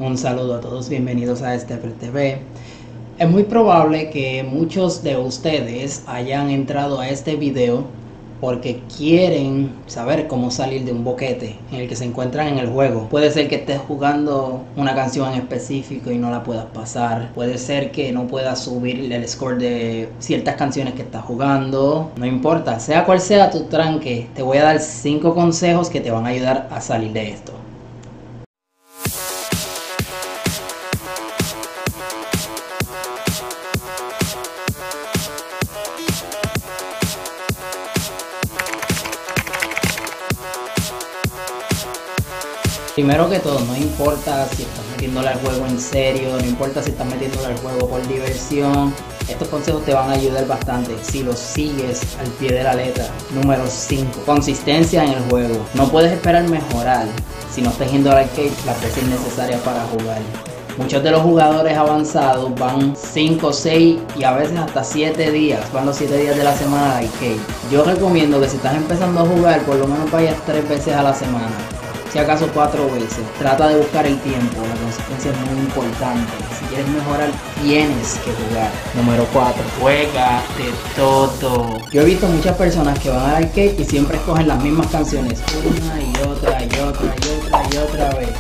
Un saludo a todos, bienvenidos a Stepper TV. Es muy probable que muchos de ustedes hayan entrado a este video porque quieren saber cómo salir de un boquete en el que se encuentran en el juego. Puede ser que estés jugando una canción en específico y no la puedas pasar. Puede ser que no puedas subir el score de ciertas canciones que estás jugando. No importa, sea cual sea tu tranque, te voy a dar 5 consejos que te van a ayudar a salir de esto. Primero que todo, no importa si estás metiéndole al juego en serio, no importa si estás metiéndole al juego por diversión, estos consejos te van a ayudar bastante si los sigues al pie de la letra. Número 5. Consistencia en el juego. No puedes esperar mejorar si no estás yendo al arcade las veces necesarias para jugar. Muchos de los jugadores avanzados van 5, 6 y a veces hasta 7 días, van los 7 días de la semana al arcade. Yo recomiendo que si estás empezando a jugar, por lo menos vayas 3 veces a la semana. Si acaso 4 veces. Trata de buscar el tiempo, la consistencia es muy importante. Si quieres mejorar, tienes que jugar. Número 4. Juega de todo. Yo he visto muchas personas que van al arcade y siempre escogen las mismas canciones una y otra y otra y otra y otra vez.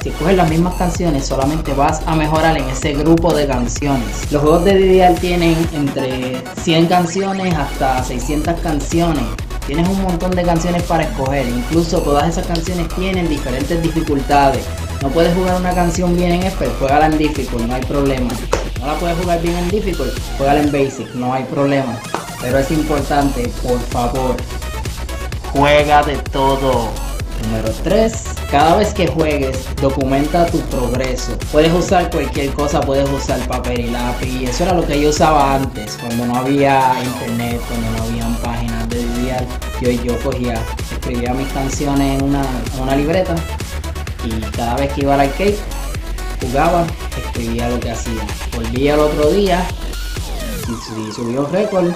Si escoges las mismas canciones, solamente vas a mejorar en ese grupo de canciones. Los juegos de DDR tienen entre 100 canciones hasta 600 canciones. Tienes un montón de canciones para escoger, incluso todas esas canciones tienen diferentes dificultades. No puedes jugar una canción bien en expert, juégala en difficult, no hay problema. No la puedes jugar bien en difficult, juégala en basic, no hay problema. Pero es importante, por favor, juega de todo. Número 3. Cada vez que juegues, documenta tu progreso. Puedes usar cualquier cosa, puedes usar papel y lápiz. Eso era lo que yo usaba antes, cuando no había internet, cuando no habían páginas de DDR. Yo cogía, escribía mis canciones en una libreta y cada vez que iba al arcade, jugaba, escribía lo que hacía. Volvía al otro día y si subía un récord,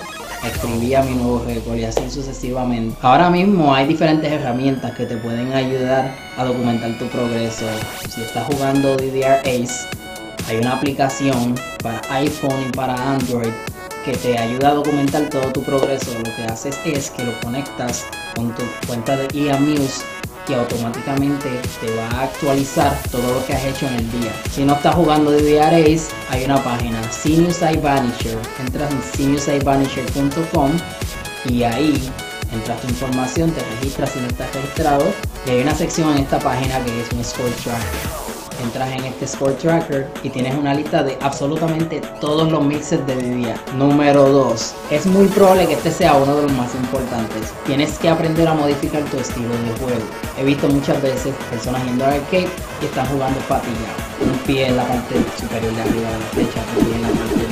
escribía mi nuevo récord y así sucesivamente. Ahora mismo hay diferentes herramientas que te pueden ayudar a documentar tu progreso. Si estás jugando DDR Ace, hay una aplicación para iPhone y para Android que te ayuda a documentar todo tu progreso. Lo que haces es que lo conectas con tu cuenta de eMuse y automáticamente te va a actualizar todo lo que has hecho en el día. Si no estás jugando DDR Ace, hay una página, Genius iVanisher. Entras en geniusivanisher.com y ahí entras tu información, te registras si no estás registrado y hay una sección en esta página que es un score tracker. Entras en este score tracker y tienes una lista de absolutamente todos los mixes de DDR. Número 2. Es muy probable que este sea uno de los más importantes. Tienes que aprender a modificar tu estilo de juego. He visto muchas veces personas yendo al arcade y están jugando patillados. Un pie en la parte superior de arriba de la flecha, otro pie en la parte de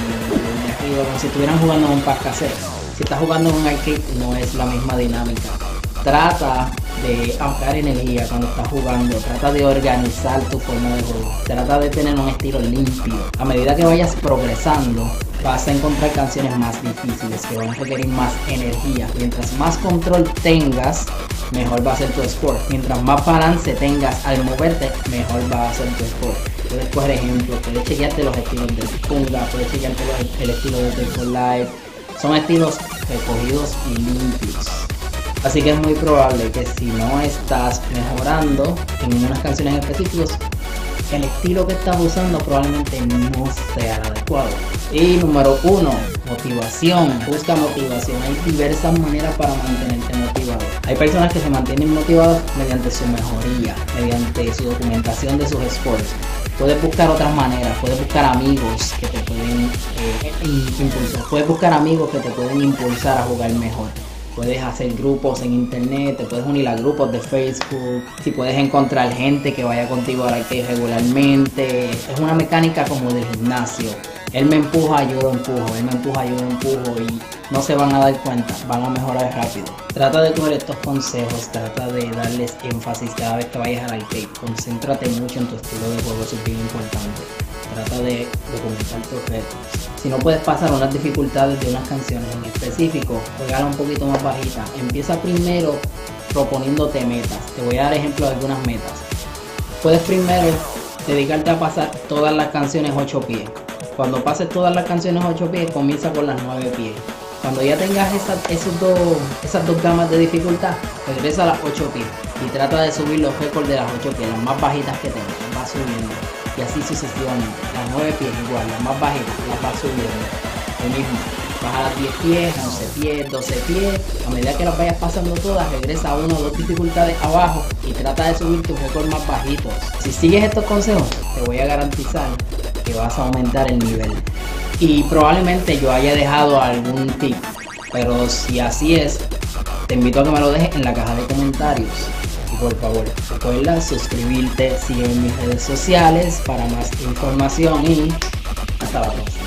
arriba, como si estuvieran jugando en un parque casero. Si estás jugando en un arcade no es la misma dinámica. Trata de ahorrar energía cuando estás jugando, trata de organizar tu forma de juego, trata de tener un estilo limpio. A medida que vayas progresando, vas a encontrar canciones más difíciles que van a requerir más energía. Mientras más control tengas, mejor va a ser tu score. Mientras más balance tengas al moverte, mejor va a ser tu score. Puedes coger ejemplos, puedes chequearte los estilos de Punga, puedes chequearte el estilo de Tempo Live. Son estilos recogidos y limpios. Así que es muy probable que si no estás mejorando en unas canciones específicas, el estilo que estás usando probablemente no sea el adecuado. Y número 1, motivación. Busca motivación. Hay diversas maneras para mantenerte motivado. Hay personas que se mantienen motivadas mediante su mejoría, mediante su documentación de sus scores. Puedes buscar otras maneras, puedes buscar amigos que te pueden impulsar. Puedes buscar amigos que te pueden impulsar a jugar mejor. Puedes hacer grupos en internet, te puedes unir a grupos de Facebook, si puedes encontrar gente que vaya contigo al arcade regularmente. Es una mecánica como del gimnasio. Él me empuja, yo lo empujo, él me empuja, yo lo empujo y no se van a dar cuenta, van a mejorar rápido. Trata de coger estos consejos, trata de darles énfasis cada vez que vayas al arcade. Concéntrate mucho en tu estilo de juego, eso es bien importante. Trata de documentar tus retos. Si no puedes pasar unas dificultades de unas canciones en específico, juégala un poquito más bajita. Empieza primero proponiéndote metas. Te voy a dar ejemplos de algunas metas. Puedes primero dedicarte a pasar todas las canciones 8 pies. Cuando pases todas las canciones 8 pies, comienza con las 9 pies. Cuando ya tengas esas dos gamas de dificultad, regresa a las 8 pies y trata de subir los récords de las 8 pies, las más bajitas que tengas, las vas subiendo. Y así sucesivamente. Las 9 pies igual, las más bajitas, las vas subiendo. Lo mismo. Vas a las 10 pies, 11 pies, 12 pies. A medida que las vayas pasando todas, regresa a 1 o 2 dificultades abajo y trata de subir tus récords más bajitos. Si sigues estos consejos, te voy a garantizar que vas a aumentar el nivel. Y probablemente yo haya dejado algún tip, pero si así es, te invito a que me lo dejes en la caja de comentarios. Y por favor, recuerda suscribirte, sigue en mis redes sociales para más información y hasta la próxima.